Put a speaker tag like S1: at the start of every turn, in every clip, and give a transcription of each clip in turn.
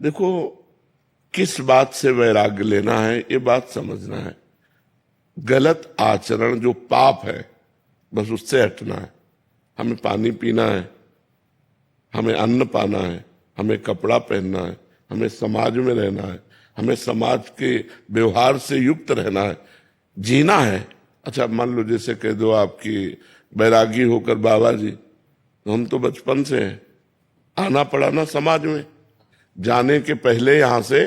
S1: देखो, किस बात से वैराग्य लेना है ये बात समझना है। गलत आचरण जो पाप है बस उससे हटना है। हमें पानी पीना है, हमें अन्न पाना है, हमें कपड़ा पहनना है, हमें समाज में रहना है, हमें समाज के व्यवहार से युक्त रहना है, जीना है। अच्छा, मान लो जैसे कह दो आपकी बैरागी होकर बाबा जी, तो हम तो बचपन से हैं, आना पड़ा ना समाज में। जाने के पहले यहां से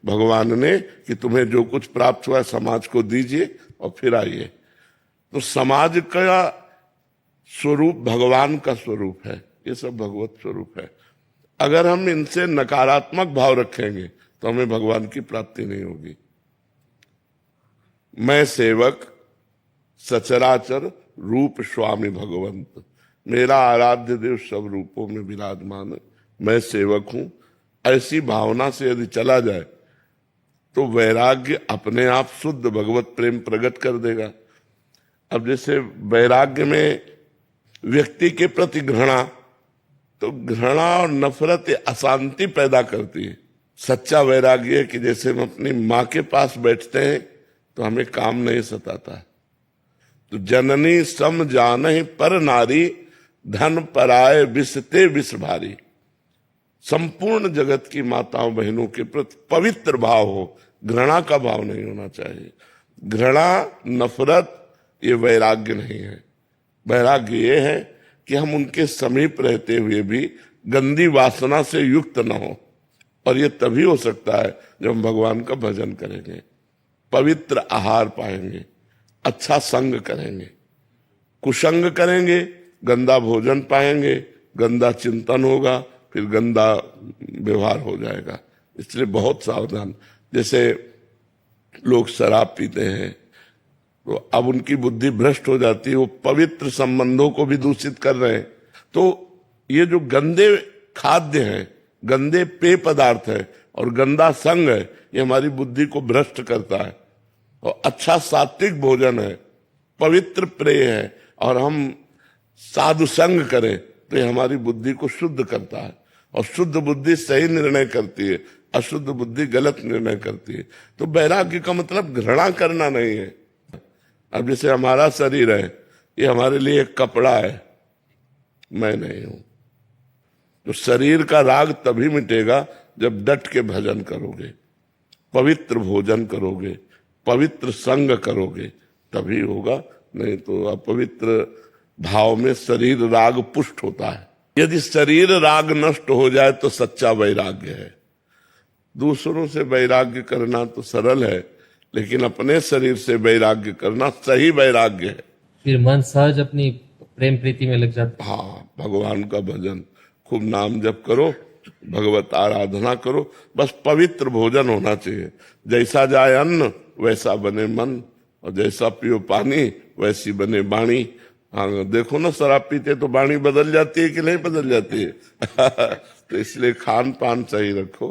S1: भगवान ने कि तुम्हें जो कुछ प्राप्त हुआ समाज को दीजिए और फिर आइए। तो समाज का स्वरूप भगवान का स्वरूप है, ये सब भगवत स्वरूप है। अगर हम इनसे नकारात्मक भाव रखेंगे तो हमें भगवान की प्राप्ति नहीं होगी। मैं सेवक सचराचर रूप स्वामी भगवंत, मेरा आराध्य देव सब रूपों में विराजमान है, मैं सेवक हूं। ऐसी भावना से यदि चला जाए तो वैराग्य अपने आप शुद्ध भगवत प्रेम प्रकट कर देगा। अब जैसे वैराग्य में व्यक्ति के प्रति घृणा, तो घृणा और नफरत अशांति पैदा करती है। सच्चा वैराग्य है कि जैसे हम अपनी माँ के पास बैठते हैं तो हमें काम नहीं सताता है। तो जननी सम जानहि पर नारी, धन पराय विषते विष भारी। संपूर्ण जगत की माताओं बहनों के प्रति पवित्र भाव हो, घृणा का भाव नहीं होना चाहिए। घृणा नफरत ये वैराग्य नहीं है। वैराग्य ये है कि हम उनके समीप रहते हुए भी गंदी वासना से युक्त न हो। और ये तभी हो सकता है जब हम भगवान का भजन करेंगे, पवित्र आहार पाएंगे, अच्छा संग करेंगे। कुसंग करेंगे, गंदा भोजन पाएंगे, गंदा चिंतन होगा, फिर गंदा व्यवहार हो जाएगा। इसलिए बहुत सावधान। जैसे लोग शराब पीते हैं तो अब उनकी बुद्धि भ्रष्ट हो जाती है, वो पवित्र संबंधों को भी दूषित कर रहे हैं। तो ये जो गंदे खाद्य हैं, गंदे पेय पदार्थ है और गंदा संग है, ये हमारी बुद्धि को भ्रष्ट करता है। और अच्छा सात्विक भोजन है, पवित्र प्रेय है और हम साधु संग करें तो ये हमारी बुद्धि को शुद्ध करता है। और शुद्ध बुद्धि सही निर्णय करती है, अशुद्ध बुद्धि गलत निर्णय करती है। तो वैराग्य का मतलब घृणा करना नहीं है। अब जैसे हमारा शरीर है, ये हमारे लिए एक कपड़ा है, मैं नहीं हूं। तो शरीर का राग तभी मिटेगा जब डट के भजन करोगे, पवित्र भोजन करोगे, पवित्र संग करोगे, तभी होगा। नहीं तो अपवित्र भाव में शरीर राग पुष्ट होता है। यदि शरीर राग नष्ट हो जाए तो सच्चा वैराग्य है। दूसरों से वैराग्य करना तो सरल है, लेकिन अपने शरीर से वैराग्य करना सही वैराग्य है।
S2: फिर मन सहज अपनी प्रेम प्रीति में लग जाता है।
S1: हाँ, भगवान का भजन, खूब नाम जप करो, भगवत आराधना करो, बस पवित्र भोजन होना चाहिए। जैसा जाए अन्न वैसा बने मन, और जैसा पियो पानी वैसी बने वाणी। हाँ, देखो ना, शराब पीते तो वाणी बदल जाती है कि नहीं बदल जाती है। तो इसलिए खान पान सही रखो।